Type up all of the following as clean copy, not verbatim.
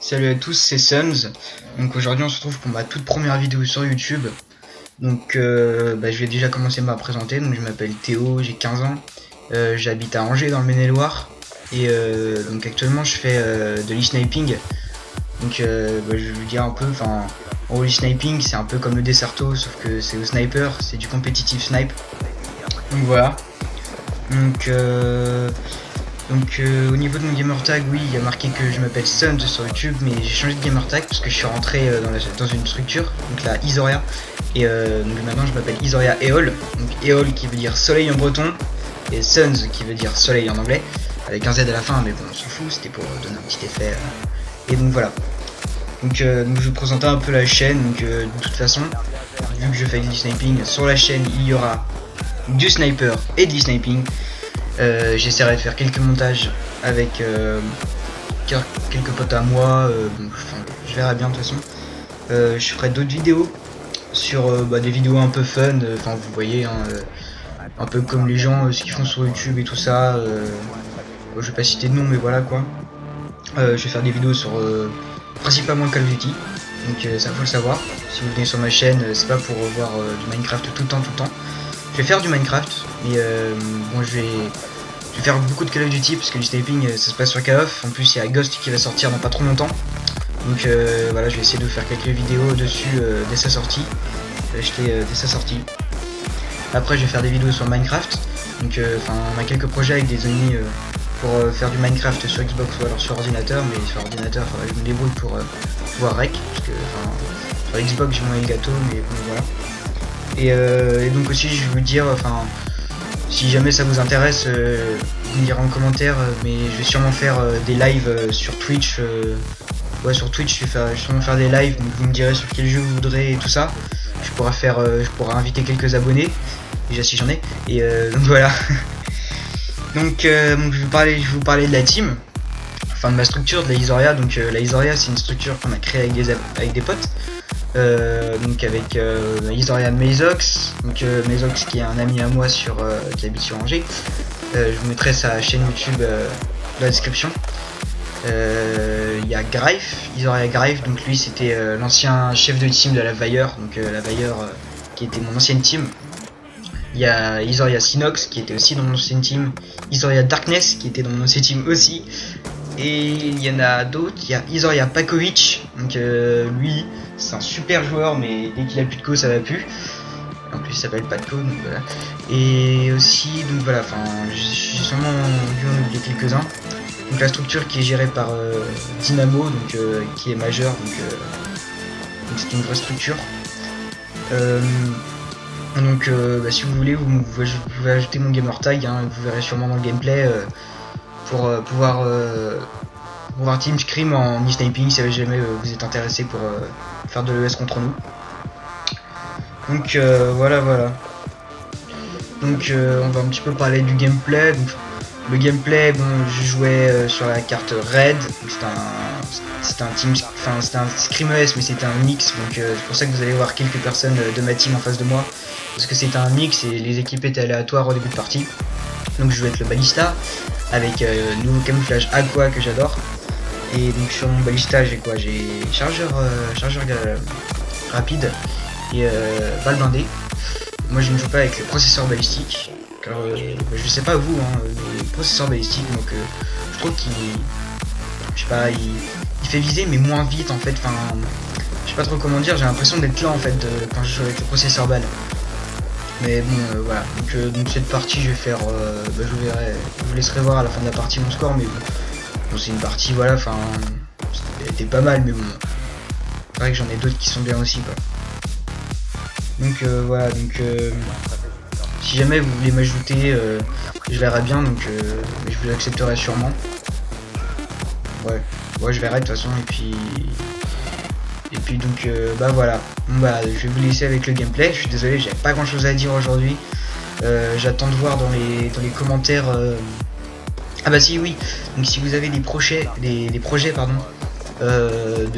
Salut à tous, c'est Suns. Donc aujourd'hui on se retrouve pour ma toute première vidéo sur YouTube. Donc je vais déjà commencer à me présenter. Donc je m'appelle Théo, j'ai 15 ans. J'habite à Angers dans le Maine-et-Loire. Et donc actuellement je fais de l'e-sniping. Donc je vais vous dire un peu, en gros l'e-sniping c'est un peu comme le Desserto sauf que c'est au sniper, c'est du competitive snipe. Donc voilà. Donc au niveau de mon gamertag, oui, il y a marqué que je m'appelle Sun sur YouTube, mais j'ai changé de gamertag parce que je suis rentré dans une structure, donc la Isoria, et donc maintenant je m'appelle Isoria Eol, donc Eol qui veut dire soleil en breton, et Suns qui veut dire soleil en anglais, avec un Z à la fin, mais bon, on s'en fout, c'était pour donner un petit effet. Et donc voilà. Donc je vais vous présenter un peu la chaîne, donc de toute façon, vu que je fais du sniping, sur la chaîne il y aura du sniper et du sniping. J'essaierai de faire quelques montages avec quelques potes à moi, je verrai bien de toute façon. Je ferai d'autres vidéos sur des vidéos un peu fun, vous voyez, un peu comme les gens ce qu'ils font sur YouTube et tout ça. Je vais pas citer de nom, mais voilà quoi. Je vais faire des vidéos sur principalement Call of Duty, donc ça faut le savoir. Si vous venez sur ma chaîne, c'est pas pour voir du Minecraft tout le temps. Je vais faire du Minecraft, mais bon, je vais faire beaucoup de Call of Duty parce que du sniping ça se passe sur Call of. En plus, il y a Ghost qui va sortir dans pas trop longtemps. Donc voilà, je vais essayer de faire quelques vidéos dessus dès sa sortie. Je vais acheter dès sa sortie. Après, je vais faire des vidéos sur Minecraft. Donc, on a quelques projets avec des amis pour faire du Minecraft sur Xbox ou alors sur ordinateur. Mais sur ordinateur, je me débrouille pour pouvoir rec. Parce que sur Xbox, j'ai moins le gâteau, mais bon, voilà. Et donc aussi je vais vous dire, si jamais ça vous intéresse, vous me direz en commentaire, mais je vais sûrement faire des lives sur Twitch. Ouais, sur Twitch je vais sûrement faire des lives, donc vous me direz sur quel jeu vous voudrez et tout ça. Je pourrais inviter quelques abonnés, déjà si j'en ai, et donc voilà. donc je vais vous parler de la team, de ma structure, de la Isoria. Donc la Isoria c'est une structure qu'on a créée avec des potes. Donc avec Isoria Mezox, donc Mezox qui est un ami à moi qui habite sur Angers. Je vous mettrai sa chaîne YouTube dans la description. Il y a Greif, Isoria Greif, donc lui c'était l'ancien chef de team de la Vailleur, donc la Vailleur qui était mon ancienne team. Il y a Isoria Sinox qui était aussi dans mon ancienne team, Isoria Darkness qui était dans mon ancienne team aussi. Et il y en a d'autres, il y a Isoria Pakovic, donc lui c'est un super joueur, mais dès qu'il a plus de co ça va plus. En plus il s'appelle Patco, donc voilà. Et aussi, donc voilà, j'ai sûrement dû en oublier quelques-uns. Donc la structure qui est gérée par Dynamo, donc qui est majeure, donc c'est une vraie structure. Si vous voulez, vous pouvez ajouter mon gamertag, vous verrez sûrement dans le gameplay. Pour pouvoir team scrim en e-sniping si jamais vous êtes intéressé pour faire de l'ES contre nous. Donc voilà. Donc on va un petit peu parler du gameplay. Donc, le gameplay, bon, je jouais sur la carte Red. C'était un scrim ES, mais c'était un mix. Donc c'est pour ça que vous allez voir quelques personnes de ma team en face de moi, parce que c'était un mix et les équipes étaient aléatoires au début de partie. Donc je vais être le balista avec nouveau camouflage aqua que j'adore. Et donc sur mon balista j'ai quoi? J'ai chargeur rapide et balle blindée. Moi je ne joue pas avec le processeur balistique car je sais pas vous, les processeurs balistiques, donc je trouve qu'il, je sais pas, il fait viser mais moins vite en fait. Je sais pas trop comment dire, j'ai l'impression d'être là en fait quand je joue avec le processeur balle. Mais bon voilà, donc cette partie je vais faire, je vous laisserai voir à la fin de la partie mon score, mais bon c'est une partie, voilà, elle était pas mal, mais bon, c'est vrai que j'en ai d'autres qui sont bien aussi quoi. Donc voilà, si jamais vous voulez m'ajouter, je verrai bien, donc je vous accepterai sûrement. Ouais, je verrai de toute façon, et puis donc voilà. Bon, je vais vous laisser avec le gameplay. Je suis désolé, j'avais pas grand chose à dire aujourd'hui. J'attends de voir dans les commentaires. Ah bah si, oui. Donc si vous avez des projets de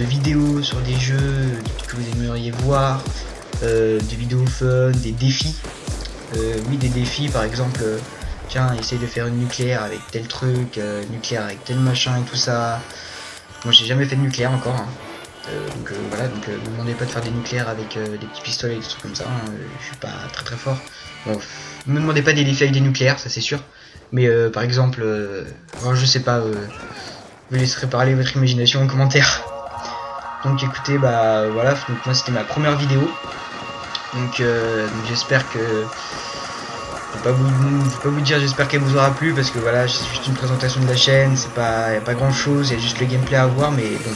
vidéos sur des jeux que vous aimeriez voir, des vidéos fun, des défis. Oui, des défis, par exemple. Tiens, essaye de faire une nucléaire avec tel truc, nucléaire avec tel machin et tout ça. Moi j'ai jamais fait de nucléaire encore. Hein. Donc voilà, donc me demandez pas de faire des nucléaires avec des petits pistolets et des trucs comme ça. Hein. Je suis pas très fort. Bon, me demandez pas des défis avec des nucléaires, ça c'est sûr. Mais par exemple, je sais pas. Vous laisserez parler votre imagination en commentaire. Donc écoutez, bah voilà, donc moi c'était ma première vidéo. Donc j'espère que... Je vais pas vous dire j'espère qu'elle vous aura plu parce que voilà, c'est juste une présentation de la chaîne, c'est pas, y a pas grand chose, il y a juste le gameplay à voir, mais bon,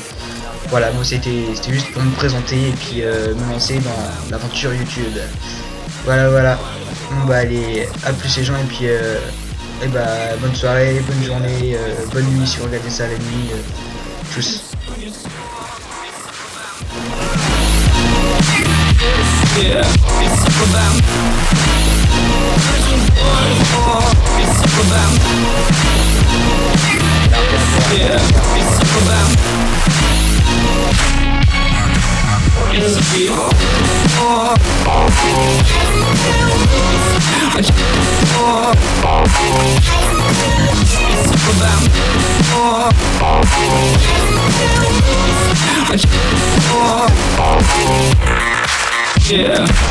voilà, moi c'était juste pour me présenter et puis me lancer dans l'aventure YouTube. Voilà. Bon bah allez, à plus les gens et puis et bah bonne soirée, bonne journée, bonne nuit si vous regardez ça la nuit. Tchuss. Yeah, it's about it's about yeah, it's about it's yeah.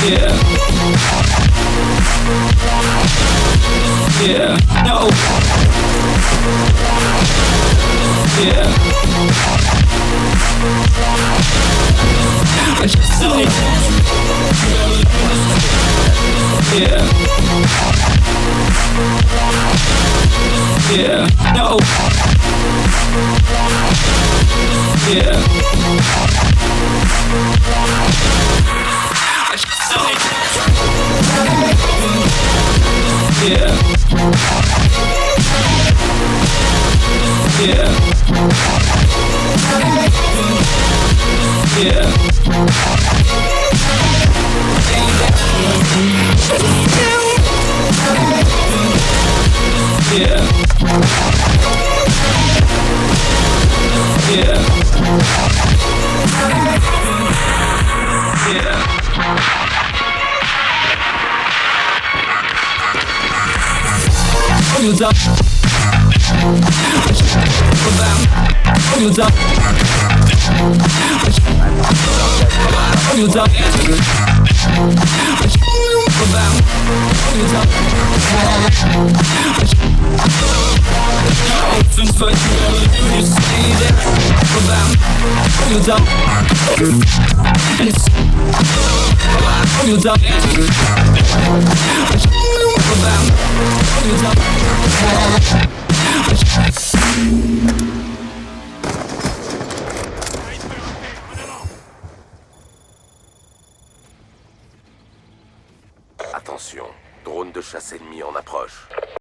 Yeah. Yeah. No. Yeah. I just saw it. Yeah. Yeah. No. Yeah. I just saw it. Yeah. Yeah. Yeah. Yeah. Yeah. Yeah. You up? You up? You up? Attention, drone de chasse ennemi en approche.